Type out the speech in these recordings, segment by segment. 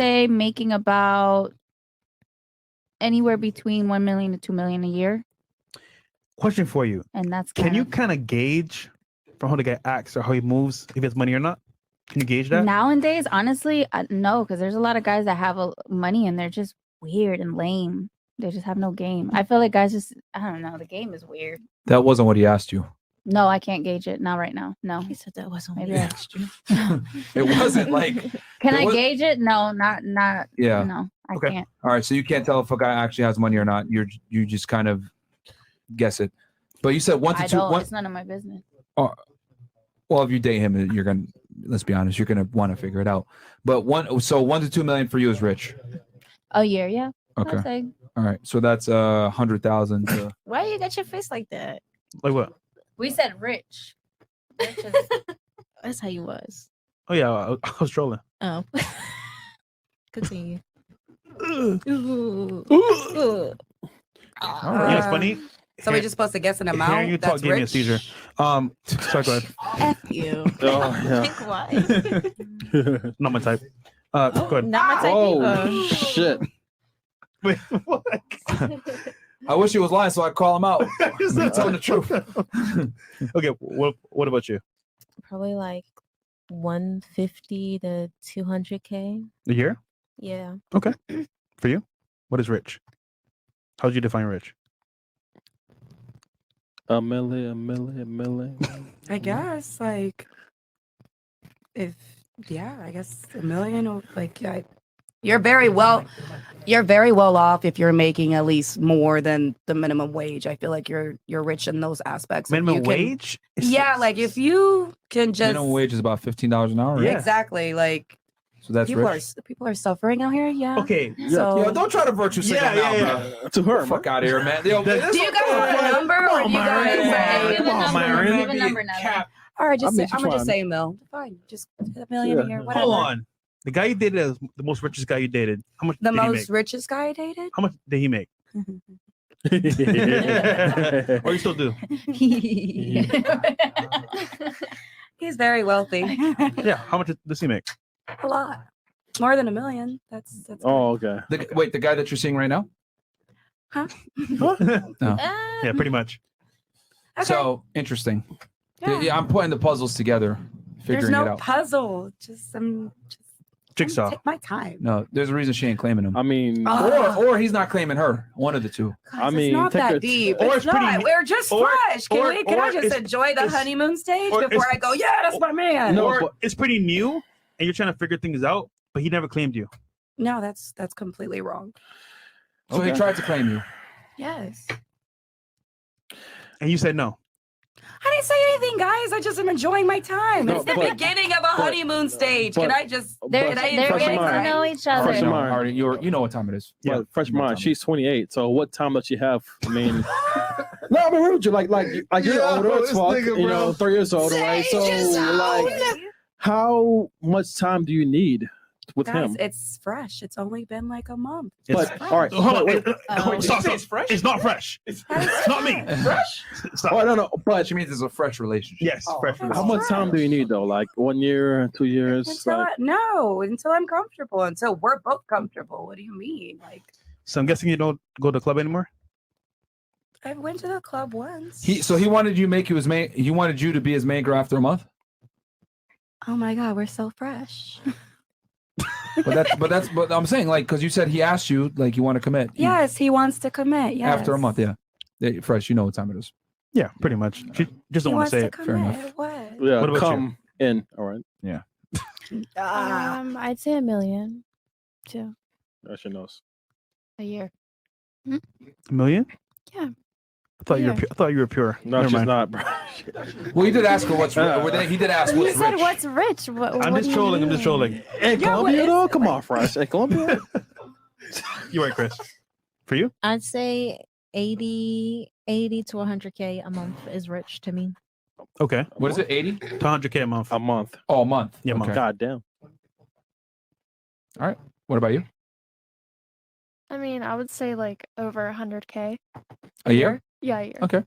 say making about anywhere between 1 million to 2 million a year. Question for you. And that's Can you kind of gauge from how the guy acts or how he moves if it's money or not? Can you gauge that? Nowadays, honestly, no, because there's a lot of guys that have money and they're just weird and lame. They just have no game. I feel like guys just, I don't know, the game is weird. That wasn't what he asked you. No, I can't gauge it. Not right now. No. He said that wasn't what Maybe he I- asked you. It wasn't like. Can It I was- gauge it? No, not. Yeah. No, I Okay. can't. All right, so you can't tell if a guy actually has money or not. You just kind of guess it. But you said 1 to 2. It's none of my business. Well, if you date him, you're gonna. Let's be honest, you're gonna want to figure it out. But 1 to 2 million for you is rich. A year, yeah. Okay. I'll say. All right, so that's 100,000. Why you got your face like that? Like what? We said rich. Rich is That's how you was. Oh yeah, I was trolling. Oh. Continue. Ugh. Ooh. You know what's funny? So we're just supposed to guess an amount. Hearing you talk That's gave me a rich? seizure. Sorry, go ahead. F you. Oh, yeah. Think what? Not my type. Go ahead. Not my type either. Oh shit! Wait, what? I wish he was lying, so I'd call him out. He's telling the truth. Okay, what about you? Probably like 150 to 200K. A year? Yeah. Okay. For you? What is rich? How would you define rich? A million. I guess like I guess $1 million or like you're very well off if you're making at least more than the minimum wage. I feel like you're rich in those aspects. If Minimum you can- wage? Yeah, like if you can just Minimum wage is about $15 an hour. Right? Yeah. exactly like So that's people rich. are suffering out here. Yeah. Okay. So Yo, don't try to virtue signal Yeah, now, yeah, bro. To her, Fuck out of here, man. Yo, do you guys want a number or do you guys? Give a number. Myron. Give a number now. All right, just I mean, I'm gonna just fine. say a mil. Fine, just $1 million a Yeah. year. Whatever. Hold on. The guy you dated is the most richest guy you dated. How much The did he most make? richest guy I dated. How much did he make? Or you still do? He's very wealthy. Yeah. How much does he make? A lot. More than $1 million. That's Oh, okay. Wait, the guy that you're seeing right now? Huh? Yeah, pretty much. Okay. So interesting. Yeah. Yeah, I'm putting the puzzles together, There's figuring no it out. puzzle. Just Jigsaw. take my time. No, there's a reason she ain't claiming him. I mean, Or he's not claiming her. One of the two. Guys, I mean, it's not take that your- deep. or It's it's pretty- not. We're just or- fresh. Can or- I or just it's- enjoy the it's- honeymoon stage or before it's- I go? Yeah, that's my man. No, Or but- it's pretty new and you're trying to figure things out, but he never claimed you. No, that's completely wrong. So he Okay. tried to claim you. Yes. And you said no. I didn't say anything, guys. I just am enjoying my time. No, It's the but- beginning of a honeymoon stage. Can but- I just? They're Can I they're enjoy getting my to time? know each Already Fresh other. know, mind. already, you know what time it is. Yeah. But fresh No mind. time. She's 28. So what time does she have? I mean, no, I mean, real with you. Like you're Yo, older as this fuck. nigga, You bro. know, 3 years old, right? So like, how much time do you need with Guys, him? it's fresh. It's only been like a month. But fresh. all right, Hold on. wait, Wait, stop. It's fresh? It's not fresh. It's not me. Fresh? Stop. oh no, but She means it's a fresh relationship. Yes, Oh, fresh. that's how much time do you need though? Like 1 year, 2 years? Until until I'm comfortable. Until we're both comfortable. What do you mean? Like So I'm guessing you don't go to the club anymore? I went to the club once. So he wanted you to make you his main. He wanted you to be his main girl after a month. Oh my god, we're so fresh. But I'm saying like because you said he asked you like you want to commit. Yes, he wants to commit. Yes. After a month, yeah. Fresh, you know what time it is. Yeah, pretty much. She just He don't want wants to say to it. Fair enough. commit. What? Yeah, What about come in. All right, I'd say $1 million too. she knows. A year. $1 million? Yeah. I thought you were pure. No, Never she's mind. not, bro. Well, he did ask her what's. He did ask You what's said rich. what's rich? I'm just trolling. I'm just trolling. Hey, Columbia, though? Come on, Fresh. Hey, Columbia. You're right, Chris. For you? I'd say 80 to 100K a month is rich to me. Okay. What is it? 80 to 100K a month. A month. Oh, a month. Yeah, a month. God damn. All right. What about you? I mean, I would say like over 100K. A year? Yeah, a year. Okay.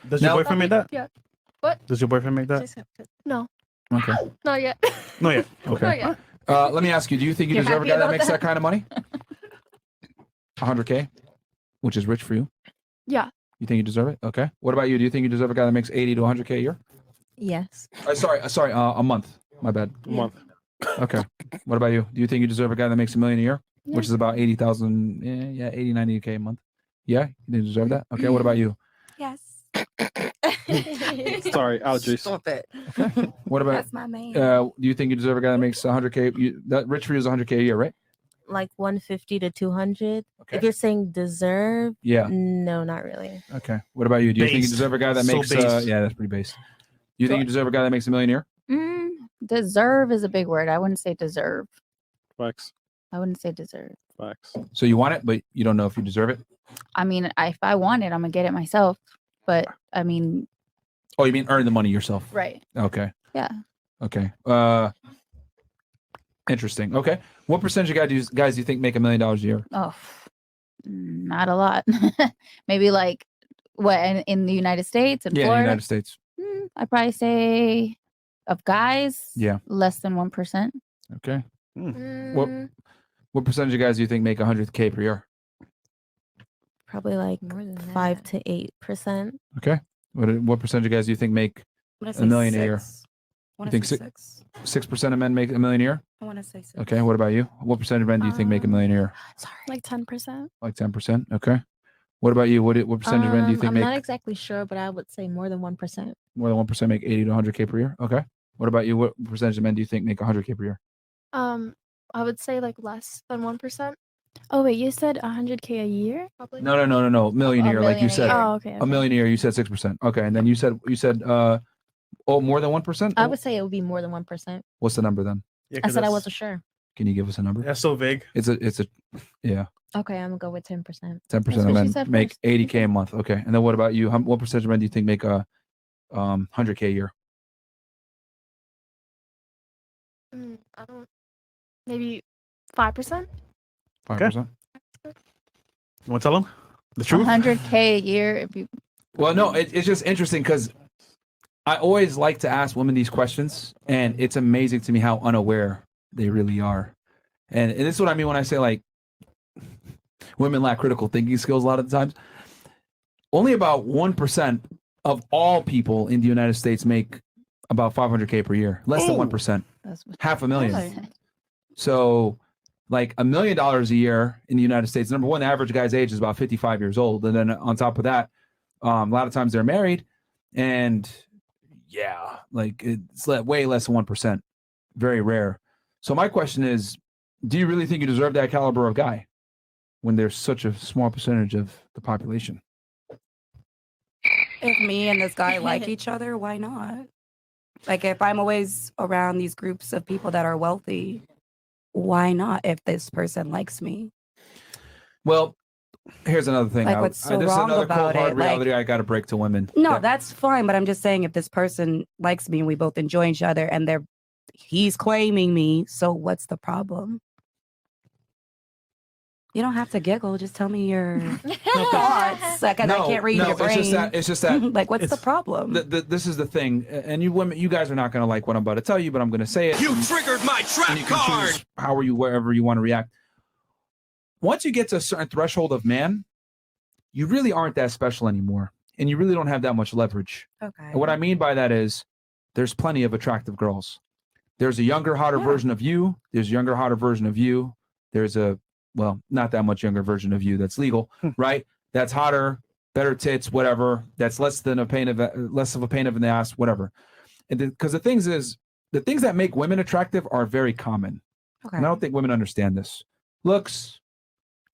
Does your Now- boyfriend make that? Yeah. What? Does your boyfriend make that? No, Okay. not yet. No, yet. Okay. Not yet. Let me ask you: do you think you You're deserve a happy guy that about makes that? that kind of money? 100K, which is rich for you. Yeah. You think you deserve it? Okay. What about you? Do you think you deserve a guy that makes 80 to 100K a year? Yes. Sorry, a month. My bad. A month. Okay. What about you? Do you think you deserve a guy that makes $1 million a year, which is about 80,000? Yeah, 80, 90K a month. Yeah, you think you deserve that? Okay. What about you? Yes. Sorry, allergies. Stop it. Okay. What about? That's my man. Do you think you deserve a guy that makes 100K? That rich for you is 100K a year, right? Like 150 to 200. Okay. If you're saying deserve, Yeah. no, not really. Okay. What about you? Do you think you Based. deserve a guy that So makes? based. Yeah, that's pretty base. Do you think you deserve a guy that makes $1 million a year? Deserve is a big word. I wouldn't say deserve. Facts. I wouldn't say deserve. Facts. So you want it, but you don't know if you deserve it. I mean, if I want it, I'm gonna get it myself. But I mean, Oh, you mean earn the money yourself? right? Okay. Yeah. Okay. Interesting. Okay. What percentage of guys do you think make $1 million a year? Oh, not a lot. Maybe like what in the United States and Yeah, in the Florida. United States. I'd probably say of guys, Yeah. less than 1%. Okay. Mm, What percentage of guys do you think make 100K per year? probably like More than 5 that. to 8%. Okay. What percentage of guys do you think make I'm gonna $1 million a say year? 6. I You wanna think say six? 6. 6% of men make $1 million a year? I want to say 6. Okay. What about you? What percentage of men do you think make $1 million a year? Sorry. Like 10%. Like 10%. Okay. What about you? What percentage of men do you think I'm make not exactly sure, but I would say more than 1%. more than 1% make 80 to 100K per year? Okay. What about you? What percentage of men do you think make 100K per year? I would say like less than 1%. Oh wait, you said 100K a year? Probably. No. Million a A year, like you million a said. year. Oh, okay. A million a year. You said 6%. Okay, and then you said more than 1%. I would say it would be more than 1%. What's the number then? Yeah, I 'cause said I that's- wasn't sure. Can you give us a number? That's so vague. It's a yeah. Okay, I'm gonna go with 10%. 10% That's of what she men said make first. 80K a month. Okay, and then what about you? What percentage of men do you think make 100K a year? I don't. Maybe 5%. 5%. You want to tell them the truth? 100K a year. If you Well, no, it's just interesting because I always like to ask women these questions, and it's amazing to me how unaware they really are. And this is what I mean when I say like women lack critical thinking skills a lot of the times. Only about 1% of all people in the United States make about 500K per year. Less than 1%. that's what $500,000. So like $1 million a year in the United States. Number one, the average guy's age is about 55 years old. And then on top of that, a lot of times they're married. And yeah, like it's way less than 1%. Very rare. So my question is, do you really think you deserve that caliber of guy when there's such a small percentage of the population? If me and this guy like each other, why not? Like, if I'm always around these groups of people that are wealthy, why not if this person likes me? Well, here's another thing. Like, what's so this is wrong another about cold hard it? Like- reality I got to break to women. No, That- that's fine. But I'm just saying, if this person likes me and we both enjoy each other and he's claiming me, so what's the problem? You don't have to giggle. Just tell me your thoughts. Like, 'cause I can't read your brain. It's just that like, what's the it's- problem? this is the thing, and you women, you guys are not going to like what I'm about to tell you, but I'm going to say it. You triggered my And trap you can card. choose how are you, wherever you want to react. Once you get to a certain threshold of man, you really aren't that special anymore, and you really don't have that much leverage. Okay. And what I mean by that is, there's plenty of attractive girls. There's a younger, hotter Yeah. version of you. There's a younger, hotter version of you. There's a, well, not that much younger version of you that's legal, right? That's hotter, better tits, whatever. That's less of a pain in the ass, whatever. And because the things that make women attractive are very common. Okay. And I don't think women understand this. Looks,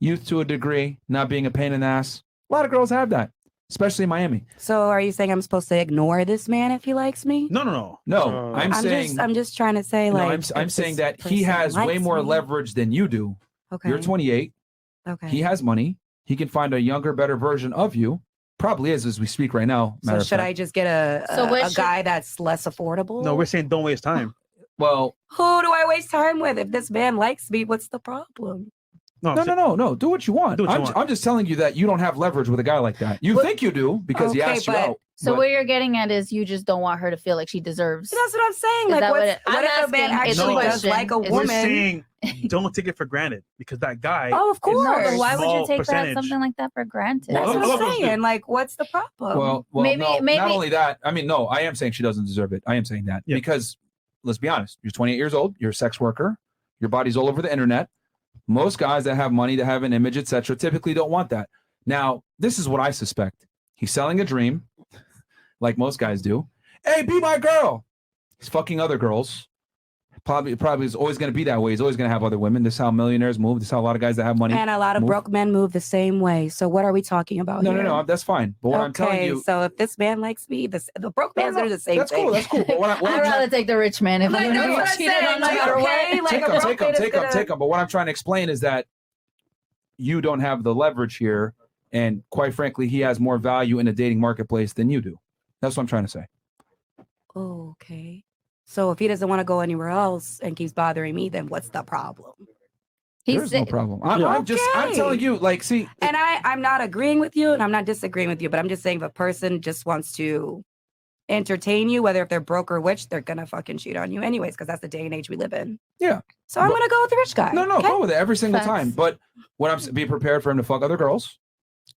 youth to a degree, not being a pain in the ass. A lot of girls have that, especially in Miami. So are you saying I'm supposed to ignore this man if he likes me? No. No, I'm saying I'm just trying to say, no, like, I'm if saying this that he person has way likes more me- leverage than you do. Okay. You're 28. Okay. He has money. He can find a younger, better version of you. Probably is as we speak right now. So should I just get a guy that's less affordable? No, we're saying don't waste time. Well, Who do I waste time with? If this man likes me, what's the problem? No, No. Do what you want. Do what you want. I'm just telling you that you don't have leverage with a guy like that. You think you do because he Okay, asked you but- out. So but- what you're getting at is you just don't want her to feel like she deserves. That's what I'm saying. Is Like, that what I'm if a man asking? It's a actually does question. like a It's- we're woman? saying don't take it for granted because that guy. Oh, of is course. No, a but why would you small take percentage. something like that for granted? That's Well, what a lot of I'm us do. saying. Like, what's the problem? Well, Maybe- no, maybe- not only that. I mean, no, I am saying she doesn't deserve it. I am saying that Yeah. because let's be honest. You're 28 years old. You're a sex worker. Your body's all over the internet. Most guys that have money, that have an image, etc., typically don't want that. Now, this is what I suspect. He's selling a dream, like most guys do. Hey, be my girl. He's fucking other girls. Probably is always going to be that way. He's always going to have other women. This is how millionaires move. This is how a lot of guys that have money. And a lot of move. broke men move the same way. So what are we talking about here? No. That's fine. But what I'm telling you, so if this man likes me, the broke men are the same that's thing. cool. That's cool. But what I'd I'm rather take the rich man if Like, I'm that's gonna what get I'm cheated saying. on no Like, matter what. okay, like, take a them. broke man is gonna- But what I'm trying to explain is that you don't have the leverage here, and quite frankly, he has more value in the dating marketplace than you do. That's what I'm trying to say. Oh, okay. So if he doesn't want to go anywhere else and keeps bothering me, then what's the problem? There's no problem. I'm Okay. telling you, like, see, And I'm not agreeing with you and I'm not disagreeing with you, but I'm just saying if a person just wants to entertain you, whether if they're broke or rich, they're gonna fucking cheat on you anyways, because that's the day and age we live in. Yeah. So I'm But- gonna go with the rich guy. no, okay? go with it every single Facts. time. But what be prepared for him to fuck other girls.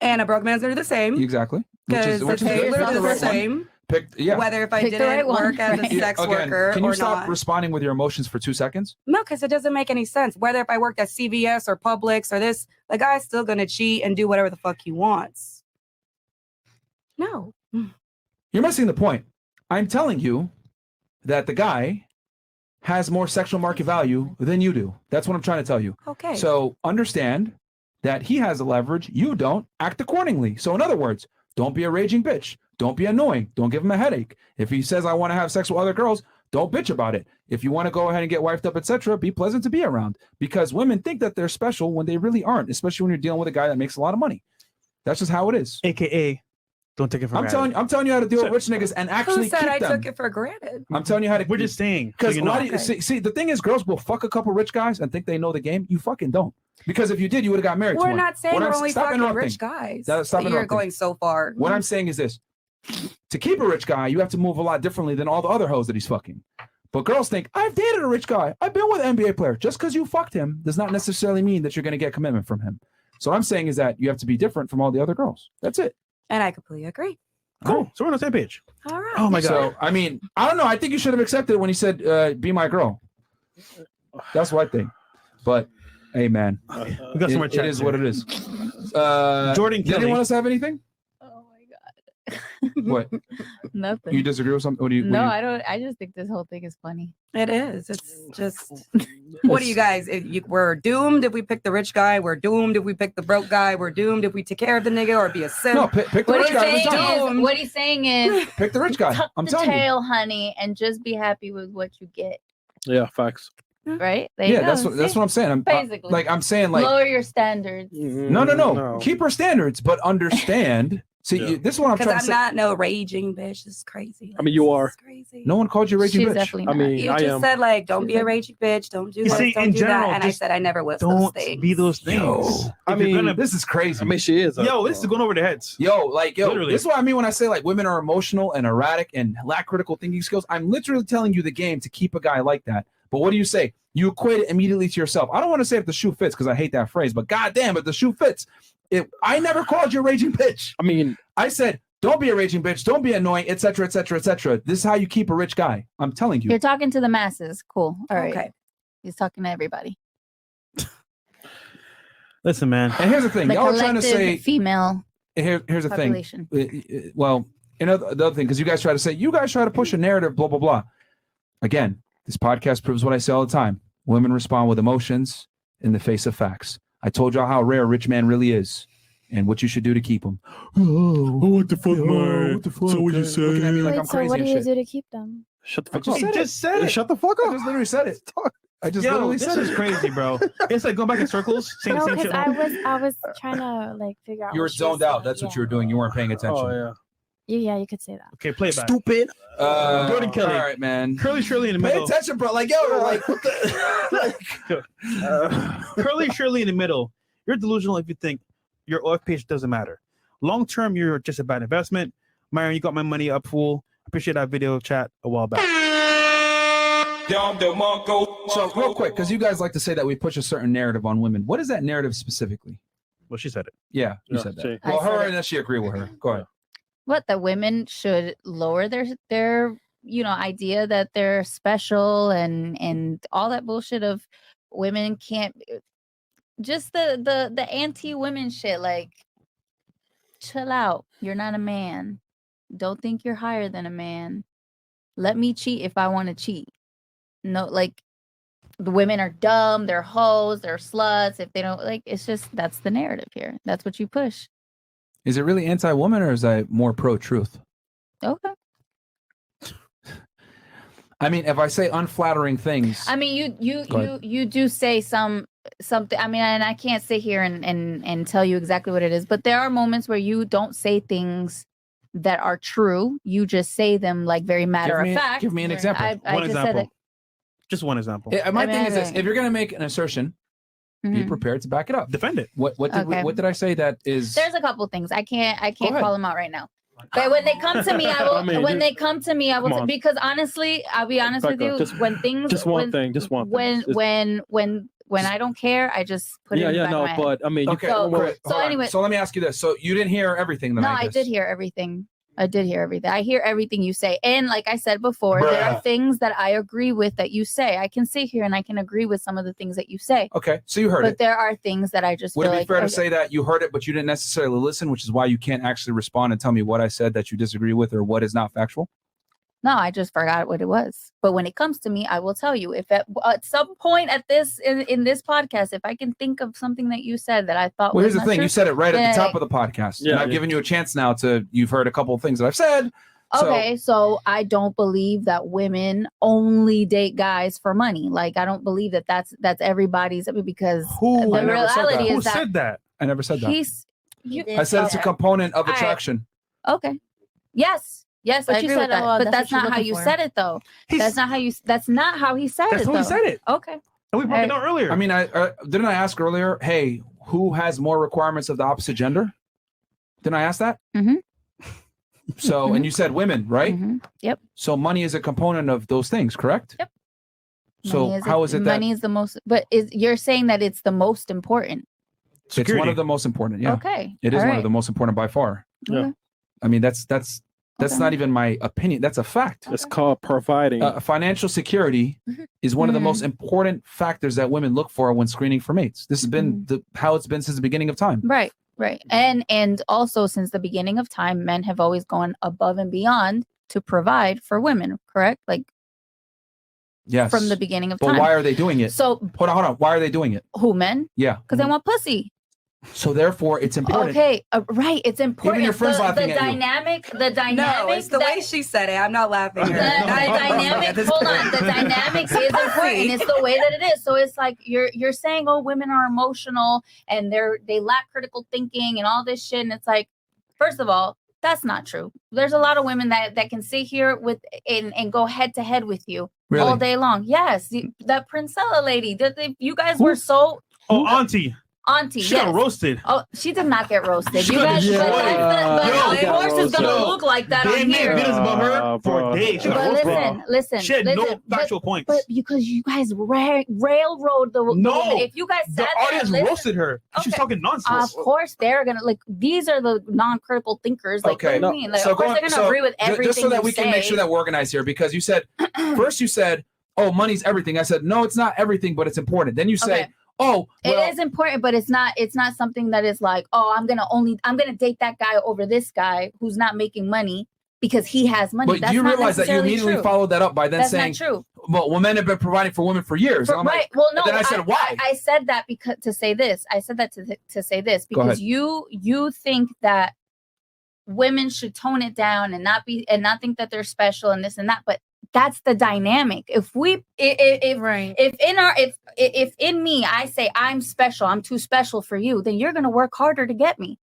And a broke man's gonna do the same. Exactly. Because Which is it's good. literally The the right one. same. Yeah. Whether if I Pick the didn't right one, work as a right? sex Again, worker can you or stop not. responding with your emotions for 2 seconds? No, because it doesn't make any sense. Whether if I worked at CVS or Publix or this, the guy's still gonna cheat and do whatever the fuck he wants. No. You're missing the point. I'm telling you that the guy has more sexual market value than you do. That's what I'm trying to tell you. Okay. So understand that he has the leverage. You don't. Act accordingly. So in other words, don't be a raging bitch. Don't be annoying. Don't give him a headache. If he says, I want to have sex with other girls, don't bitch about it. If you want to go ahead and get wifed up, etc., be pleasant to be around. Because women think that they're special when they really aren't, especially when you're dealing with a guy that makes a lot of money. That's just how it is. AKA, don't take it for I'm telling you how to deal with rich niggas and actually Who said keep I them. took it for granted? I'm telling you how to. We're just saying. Because so you know. Okay. see, the thing is, girls will fuck a couple rich guys and think they know the game. You fucking don't. Because if you did, you would have got married to We're one. not saying What we're I'm- only stop fucking interrupting. rich guys. Stop You're interrupting. going so far. What I'm saying is this: to keep a rich guy, you have to move a lot differently than all the other hoes that he's fucking. But girls think, I've dated a rich guy. I've been with an NBA player. Just because you fucked him does not necessarily mean that you're going to get commitment from him. So what I'm saying is that you have to be different from all the other girls. That's it. And I completely agree. Cool. So we're on the same page. All right. Oh my god. So I mean, I don't know. I think you should have accepted it when he said, "Be my girl." That's what I think. But hey, man, we got some more it chat is here. what it is. Jordan did Kelly. anyone else have anything? Oh my What? Nothing. You disagree with something? What do you? No, I don't. I just think this whole thing is funny. It is. It's just. What do you guys? We're doomed if we pick the rich guy. We're doomed if we pick the broke guy. We're doomed if we take care of the nigga or be a simp. No, pick the What rich he's guy. every saying time. is, what he's saying is, Pick the rich guy. tuck I'm the telling you. tail, honey, and just be happy with what you get. Yeah, facts. Right? There you Yeah, go. that's See? what I'm saying. Basically. I'm saying like Lower your standards. no. Keep her standards, but understand. See, Yeah. this is what I'm Because trying I'm to say. not no raging bitch. It's crazy. I mean, you this are. is crazy. No one called you a raging She's bitch. definitely I not. mean, You I just am. said like, don't be a raging bitch. Don't do You this. see, Don't in do general, that. And I just said I never was Don't those things. be those things. Yo. I If you're mean, gonna- This is crazy. I mean, she is. yo, this is going over their heads. Yo, Literally. this is what I mean when I say like women are emotional and erratic and lack critical thinking skills. I'm literally telling you the game to keep a guy like that. But what do you say? You equate it immediately to yourself. I don't want to say if the shoe fits because I hate that phrase, but goddamn, if the shoe fits, I never called you a raging bitch. I mean, I said, don't be a raging bitch, don't be annoying, etc., etc., etc. This is how you keep a rich guy. I'm telling you. You're talking to the masses. Cool. All right. Okay. He's talking to everybody. Listen, man. And here's the thing. The Y'all are trying to collective say, female here's the thing. population. Well, the other thing, because you guys try to push a narrative, blah, blah, blah. Again, this podcast proves what I say all the time. Women respond with emotions in the face of facts. I told y'all how rare a rich man really is and what you should do to keep him. oh, what the fuck, man? What the fuck? So what you say? Looking at me like Wait, I'm so crazy what do and you shit. do to keep them? Shut the I fuck just up. said it. said Shut the fuck I up. just literally said it. I just Yo, literally this said is it. crazy, bro. It's like going back in circles, saying No, the same because shit. I was trying to like figure out. You were what she was zoned out. saying, That's what yeah. you were doing. You weren't paying attention. Oh yeah. Yeah, you could say that. Okay, play it back. Stupid. Jordan Kelly. All right, man. Curly Shirley in the Pay middle. attention, bro. Like, yo, like, what the? Curly Shirley in the middle. You're delusional if you think your OF page doesn't matter. Long term, you're just a bad investment. Myron, you got my money up, fool. Appreciate that video chat a while back. So, real quick, because you guys like to say that we push a certain narrative on women. What is that narrative specifically? Well, she said it. Yeah, you Yeah, said that. see. Well, I said her it. and then she agree with her. Go ahead. What, that women should lower their idea that they're special and all that bullshit of women can't, just the anti-women shit. Like, chill out. You're not a man. Don't think you're higher than a man. Let me cheat if I want to cheat. No, like, the women are dumb, they're hoes, they're sluts. If they don't, like, it's just, that's the narrative here. That's what you push. Is it really anti-woman or is that more pro-truth? Okay. I mean, if I say unflattering things, I mean, Go ahead. you do say something. I mean, and I can't sit here and tell you exactly what it is, but there are moments where you don't say things that are true. You just say them like very matter of fact. give me an example. I One just said example. that. Just one example. My I mean, thing is this: okay. if you're going to make an assertion, be Mhm. prepared to back it up. Defend it. What Okay. what did I say that is? There's a couple things I can't ahead. call them out right now. But when they come to me, I will. I mean, when you- they come to me, I will. come on. Because honestly, I'll be honest Back with you. up. Just- when things, Just one when, thing. Just one thing. when Just- when I don't care, I just put it yeah, in the yeah, back no, of my head. but I mean, Okay, So- great. so Hold on. anyway- So let me ask you this: so you didn't hear everything that No, I I did hear everything. I did hear everything. I hear everything you say. And like I said before, there are Bruh. things that I agree with that you say. I can sit here and I can agree with some of the things that you say. Okay, so you heard But it. there are things that I just Would it feel be like fair to okay. say that you heard it, but you didn't necessarily listen, which is why you can't actually respond and tell me what I said that you disagree with or what is not factual? No, I just forgot what it was. But when it comes to me, I will tell you. If at some point at this in this podcast, if I can think of something that you said that I thought Well, was here's the not thing: true, you said it right at then- the top of the podcast, Yeah, and I've yeah. given you a chance now to. You've heard a couple of things that I've said. So- okay, so I don't believe that women only date guys for money. Like I don't believe that that's everybody's. I mean, because Who? the I never said reality that. Who is that said that? I never said that. he's. He You, did I said say it's a that. component of All right. attraction. okay. Yes. Yes, But I you agree said, with that. "Oh, but that's that's what you're not how looking you for." said it, though. That's not how you. That's not how he said That's it. how he though. said it. Okay. And we broke it down earlier. I mean, I didn't I ask earlier? Hey, who has more requirements of the opposite gender? Didn't I ask that? Mhm. So, and you said women, right? Mhm. Yep. So, money is a component of those things, correct? Yep. So, Money how is it that money is the most? But you're saying that it's the most important? it's one Security. of the most important? Yeah, Okay. it is all one right. of the most important by far. Yeah. Okay. I mean, that's Okay. not even my opinion. That's a fact. It's called providing. Financial security Mhm. is one of the Mhm. most important factors that women look for when screening for mates. This has been how it's been since the beginning of time. Right. Right. And also since the beginning of time, men have always gone above and beyond to provide for women. Correct? Like Yes. from the beginning of But time. why are they doing it? So Hold on. Why are they doing it? who men? Yeah. Because they want pussy. So therefore, it's important. Okay, right. It's important. your friends the laughing at you. dynamic, the dynamic. No, it's the way she said it. I'm not laughing. the dynamic. Hold on. The dynamics is important. It's the way that it is. So it's like you're saying, oh, women are emotional and they lack critical thinking and all this shit. And it's like, first of all, that's not true. There's a lot of women that can sit here with and go head to head with you Really? all day long. Yes, that Princella lady. You guys were so Oh, auntie. auntie. She yes. got roasted. Oh, she did not get roasted. She You got guys, destroyed. but Yo, of got course it's gonna roasted. look like that They on made here. videos about her for bro. days. She got But roasted. listen, She had no listen. factual points. But because you guys railroad the No, woman. If you guys The sat there audience and listened, roasted her. She was Okay. talking nonsense. of course they're gonna like. These are the non-critical thinkers. Like, Okay. what do you mean? Like, So of course go- they're gonna so agree with everything. just so that you we can make say. sure that we're organized here, because you said first you said, "Oh, money's everything." I said, "No, it's not everything, but it's important." Then you say, Okay. "Oh, well, It is important, but it's not something that is like, oh, I'm gonna date that guy over this guy who's not making money because he has money. But That's do you not realize that you necessarily immediately true. followed that up by then That's saying, not true. "Well, men have been providing for women for years." And I'm Right. like, Well, no. then I said, "Why?" I said that because to say this. I said that to say this Go ahead. because you think that women should tone it down and not think that they're special and this and that. But that's the dynamic. If Right. if in me I say I'm special, I'm too special for you, then you're gonna work harder to get me.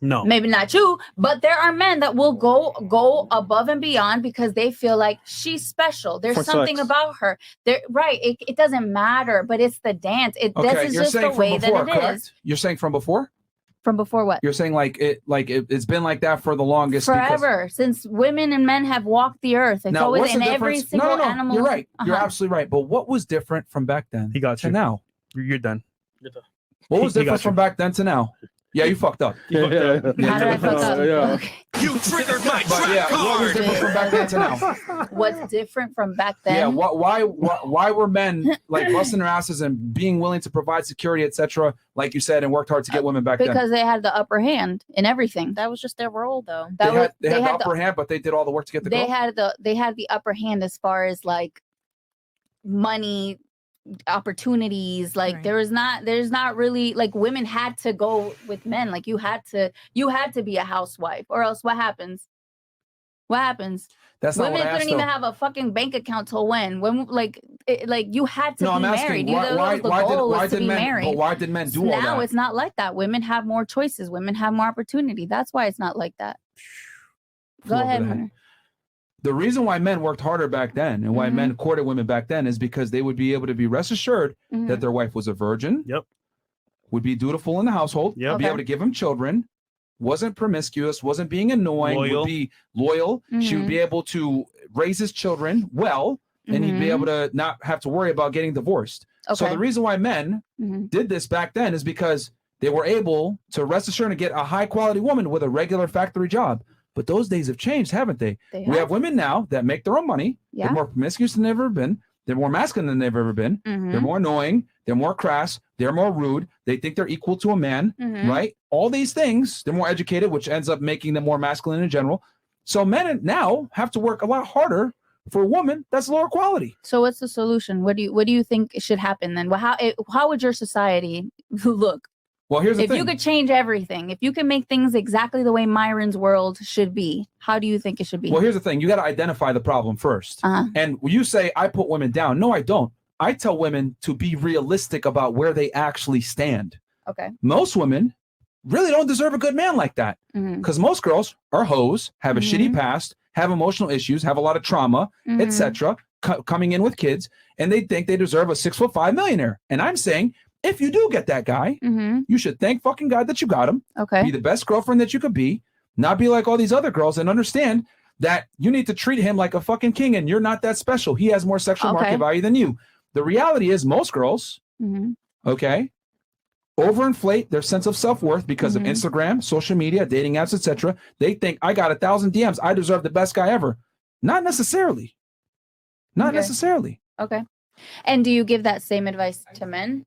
No. Maybe not you, but there are men that will go above and beyond because they feel like she's special. There's For something sex. about her. There, right? It doesn't matter, but it's the dance. This is you're just the saying from way before, that it is. correct? You're saying from before? From before what? You're saying it's been like that for the longest Forever, since women and men have walked the earth. It's now, always what's the in every difference? single No, animal. you're right. You're Uh-huh. absolutely right. But what was different from back then He got to you. now? You're done. What was He got different from you. back then to now? Yeah, you fucked up. You fucked up. How did I fuck up? Yeah. Okay. You triggered my But yeah, what was different from back then to now? What's different from back then? Yeah, why were men like busting their asses and being willing to provide security, etc., like you said, and worked hard to get women back then? Because they had the upper hand in everything. That was just their role, though. They That had, they was, had the upper hand, but they did all the work to get the they girl. had the upper hand as far as like money, opportunities. Like Right. there's not really, like, women had to go with men. Like you had to be a housewife, or else what happens? That's not Women what I asked. couldn't even though. have a fucking bank account till when like you had to No, be I'm asking married. why The goal was to did be men? married. But why did men do all Now that? it's not like that. Women have more choices. Women have more opportunity. That's why it's not like that. Go Flew over ahead, the head. Myron. The reason why men worked harder back then and why Mhm. men courted women back then is because they would be able to be rest assured Mhm. that their wife was a virgin, Yep. would be dutiful in the household, Yep. be Okay. able to give him children, wasn't promiscuous, wasn't being annoying, Loyal. would be loyal. She would Mhm. be able to raise his children well, and he'd be Mhm. able to not have to worry about getting divorced. So Okay. the reason why men Mhm. did this back then is because they were able to rest assured and get a high quality woman with a regular factory job. But those days have changed, haven't they? They We have women now that make their own money. Yeah. They're more promiscuous than they've ever been. They're more masculine than they've ever been. Mhm. They're more annoying. They're more crass. They're more rude. They think they're equal to a man, Mhm. right? All these things. They're more educated, which ends up making them more masculine in general. So men now have to work a lot harder for a woman that's lower quality. So what's the solution? What do you think should happen then? Well, how would your society look Well, here's the if thing. you could change everything? If you could make things exactly the way Myron's world should be, how do you think it should be? Well, here's the thing. You got to identify the problem first. Uh-huh. And when you say, I put women down. No, I don't. I tell women to be realistic about where they actually stand. Okay. Most women really don't deserve a good man like that. Mhm. Because most girls are hoes, have a Mhm. shitty past, have emotional issues, have a lot of trauma, Mhm. etc., coming in with kids, and they think they deserve a 6'5" millionaire. And I'm saying, if you do get that guy, Mhm. you should thank fucking God that you got him. Okay. Be the best girlfriend that you could be, not be like all these other girls, and understand that you need to treat him like a fucking king, and you're not that special. He has more sexual Okay. market value than you. The reality is, most girls, Mhm. okay, overinflate their sense of self-worth because Mhm. of Instagram, social media, dating apps, etc. They think I got 1,000 DMs, I deserve the best guy ever. Not necessarily. Not Okay. necessarily. Okay. And do you give that same advice to men?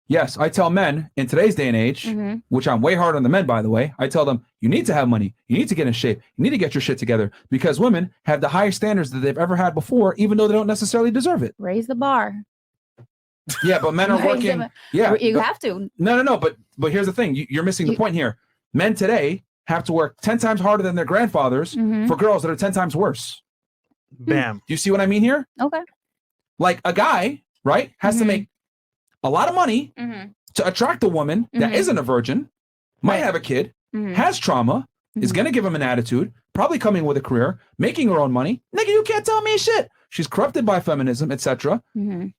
Yes, I tell men in today's day and age, Mhm. which I'm way harder on the men, by the way. I tell them, you need to have money. You need to get in shape. You need to get your shit together, because women have the highest standards that they've ever had before, even though they don't necessarily deserve it. Raise the bar. Yeah, but men are Raise working. the- Yeah, You but- have to. No. But here's the thing. You're missing the point here. Men today have to work 10 times harder than their grandfathers Mhm. for girls that are 10 times worse. Bam. Do you see what I mean here? Okay. Like a guy, right, has to make a lot of money Mhm. to attract a woman that Mhm. isn't a virgin, might have a kid, Mhm. has trauma, is Mhm. going to give him an attitude, probably coming with a career, making her own money. Nigga, you can't tell me shit. She's corrupted by feminism, etc. Mhm.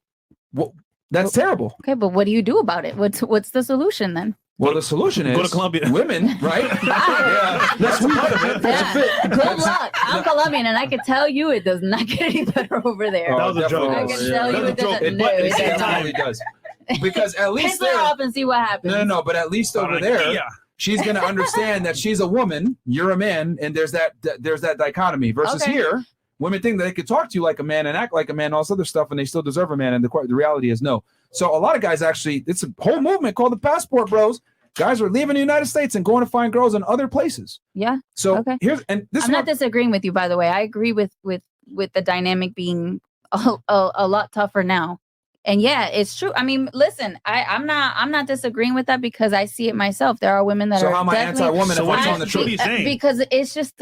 Well, that's terrible. Okay, but what do you do about it? What's the solution then? Well, the solution is Go to Colombia. women, right? Yeah, that's part of it. Yeah. Good luck. I'm Colombian, and I can tell you it does not get any better over there. That was a joke. I can tell you it doesn't. It No, it does not. definitely does. Because at least Piss her there, off and see what happens. no, but at least over there, she's going to understand that she's a woman, you're a man, and there's that dichotomy. Versus Okay. here, women think that they could talk to you like a man and act like a man, and all this other stuff, and they still deserve a man. And the reality is no. So a lot of guys actually, it's a whole movement called the Passport Bros. Guys are leaving the United States and going to find girls in other places. Yeah. So Okay. here's and this. I'm not disagreeing with you, by the way. I agree with the dynamic being a lot tougher now. And yeah, it's true. I mean, listen, I'm not disagreeing with that because I see it myself. There are women that So are how am I definitely- anti-woman So if what I'm are telling the you truth? truly saying? Because it's just,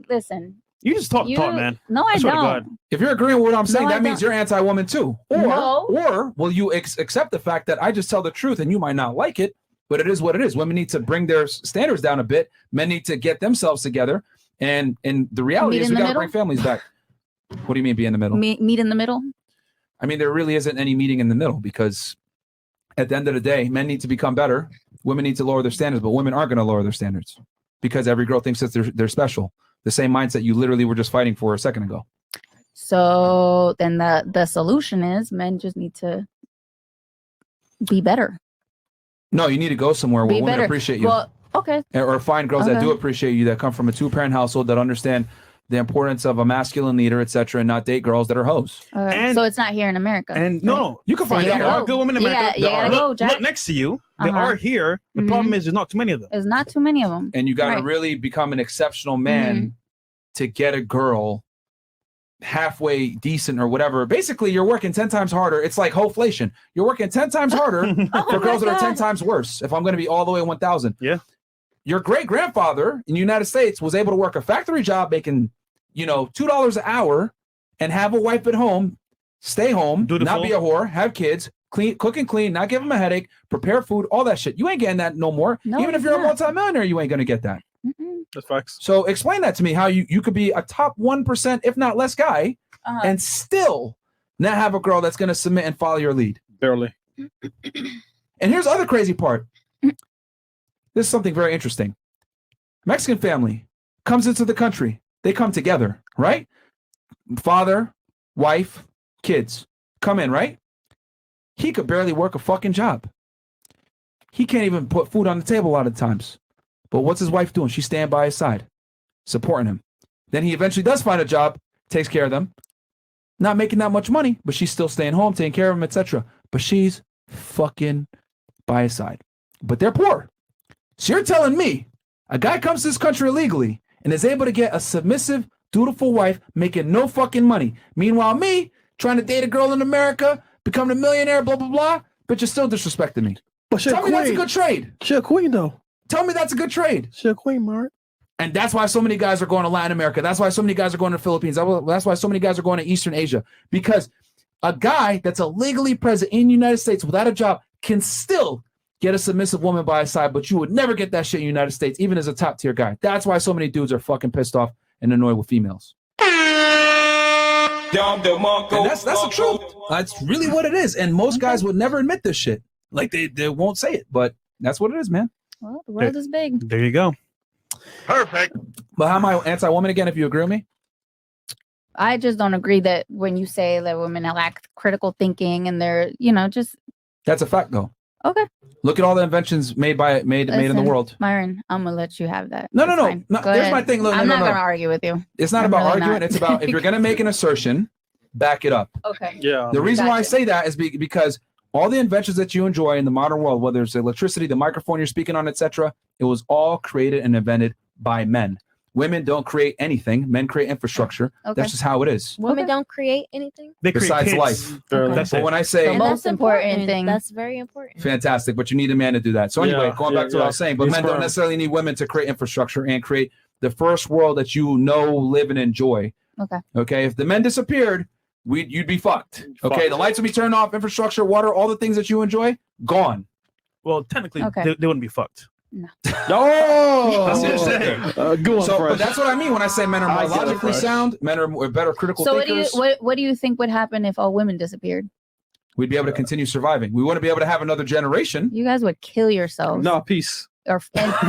listen, You just talk, man. No, I swear to God. don't. If you're agreeing with what I'm saying, No, I that means don't. you're anti-woman too. Or, No. or will you accept the fact that I just tell the truth and you might not like it, but it is what it is. Women need to bring their standards down a bit. Men need to get themselves together. And the reality Meet is in we the got to bring middle? families back. What do you mean be in the middle? Meet in the middle? I mean, there really isn't any meeting in the middle because at the end of the day, men need to become better. Women need to lower their standards, but women aren't going to lower their standards because every girl thinks that they're special. The same mindset you literally were just fighting for a second ago. So then the solution is men just need to be better. No, you need to go somewhere where Be women better. appreciate you. Well, okay. Or find girls that Okay. do appreciate you, that come from a two-parent household, that understand the importance of a masculine leader, etc., and not date girls that are hoes. All right. And- so it's not here in America. And no, You can So find you out. there gotta are go. good women in You America. gotta- you gotta go, look, Jack. look next to you. They Uh-huh. are here. The problem is there's not too many of them. There's not too many of them. And you got to Right. really become an exceptional man to get a girl halfway decent or whatever. Basically, you're working 10 times harder. It's like hoflation. You're working 10 times harder for girls that are 10 times worse. If I'm going to be all the way 1,000. Yeah. Your great-grandfather in the United States was able to work a factory job making, $2 an hour and have a wife at home, stay home, Dutiful. not be a whore, have kids, cook and clean, not give them a headache, prepare food, all that shit. You ain't getting that no more. No, Even if it's you're a not. multimillionaire, you ain't going to get that. Mm-mm. That's facts. So explain that to me, how you could be a top 1%, if not less guy, Uh-huh. and still not have a girl that's going to submit and follow your lead. Barely. And here's the other crazy part. This is something very interesting. Mexican family comes into the country. They come together, right? Father, wife, kids come in, right? He could barely work a fucking job. He can't even put food on the table a lot of times. But what's his wife doing? She's standing by his side, supporting him. Then he eventually does find a job, takes care of them. Not making that much money, but she's still staying home, taking care of him, etc. But she's fucking by his side. But they're poor. So you're telling me a guy comes to this country illegally and is able to get a submissive, dutiful wife making no fucking money. Meanwhile, me trying to date a girl in America, becoming a millionaire, blah, blah, blah, but you're still disrespecting me. But she Tell a me that's a queen. good trade. She a queen though. Tell me that's a good trade. She a queen, Mark. And that's why so many guys are going to Latin America. That's why so many guys are going to the Philippines. That's why so many guys are going to Eastern Asia. Because a guy that's illegally present in the United States without a job can still get a submissive woman by his side, but you would never get that shit in the United States, even as a top tier guy. That's why so many dudes are fucking pissed off and annoyed with females. And that's the truth. That's really what it is. And most guys would never admit this shit. Like they won't say it, but that's what it is, man. Well, the world is big. There you go. Perfect. But how am I anti-woman again, if you agree with me? I just don't agree that when you say that women lack critical thinking and they're, just That's a fact, though. okay. Look at all the inventions made in the Listen, world. Myron, I'm gonna let you have that. No, It's fine. no. Go Here's ahead. my thing. Look, I'm no, not no. gonna argue with you. It's not I'm about really arguing. not. It's about if you're going to make an assertion, back it up. Okay. Yeah. The reason why I Gotcha. say that is because all the inventions that you enjoy in the modern world, whether it's electricity, the microphone you're speaking on, etc., it was all created and invented by men. Women don't create anything. Men create infrastructure. Okay. That's just how it is. Women Okay. don't create anything. They create Besides kids. life. Barely. That's But it. when I say The most important thing. That's very important. fantastic, but you need a man to do that. So anyway, Yeah, going back to what I was saying, but Need men don't sperm. necessarily need women to create infrastructure and create the first world that you know, live, and enjoy. Okay. Okay. If the men disappeared, you'd be fucked. Okay. Fucked. The lights would be turned off, infrastructure, water, all the things that you enjoy, gone. Well, technically, Okay. they wouldn't be fucked. Oh, That's what I'm saying. Good one, so, Fresh. but that's what I mean when I say men are more I get it, logically Fresh. sound, men are better critical So what do thinkers. you think would happen if all women disappeared? We'd be able to continue surviving. We wouldn't be able to have another generation. You guys would kill yourselves. No, peace. Or and fuck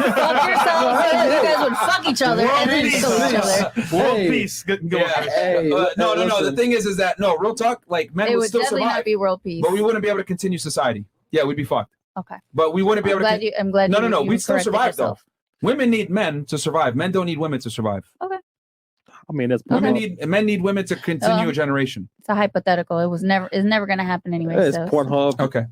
yourselves. You guys would fuck each other and then Peace. kill each other. World Hey. peace. Go Yeah. on. Hey, No. The listen. thing is that no, real talk. Like men It would would still definitely survive, not be world peace. but we wouldn't be able to continue society. Yeah, we'd be fucked. Okay. But we wouldn't be able to. I'm glad. No, you we'd still corrected survive yourself. though. Women need men to survive. Men don't need women to survive. I mean, that's Men Pornhub. need women to continue Oh. a generation. It's a hypothetical. It's never going to happen anyway. It's so. Pornhub. Okay,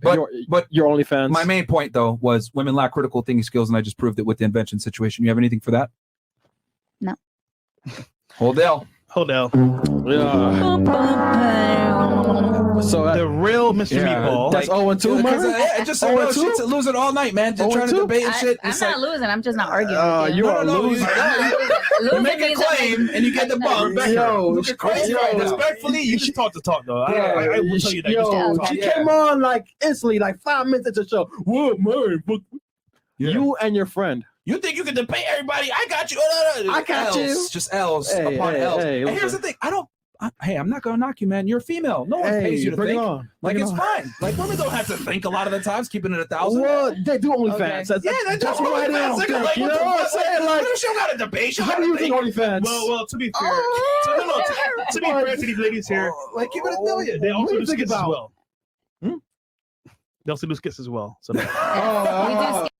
But your OnlyFans. my main point though was women lack critical thinking skills, and I just proved it with the invention situation. You have anything for that? No. Hold L. Hold on. Yeah. So the real Mr. Meatball. that's 0-2, Because, man. just Oh, so and two? shit's losing all night, man. Just trying to 0-2? debate and shit. I'm It's not like, losing. I'm just not arguing with you. You are losing. You make a claim and you get the bump. Yo, Looking crazy right now. Respectfully, you just talk the talk, though. I will tell you that. You just talk the talk. She came on like instantly, like 5 minutes into the show. Whoa, man. You and your friend. You think you can debate everybody? I got you. I got you. Just L's Hey, upon hey, L's. hey, and here's the thing. I'm not gonna knock you, man. You're a female. No one pays you to bring think. it on. Like, Bring it it's on. fine. Like, women don't have to think a lot of the times, keeping it 1,000. Well, they do OnlyFans. Okay. That's That's why they don't think. You know what I'm saying? Like, she don't got a debate. She how got do you to think OnlyFans? Well, to be fair, to be fair to these ladies here, like, keep it a million. they What also do do you think skits as about? well. They also do skits as well. So We do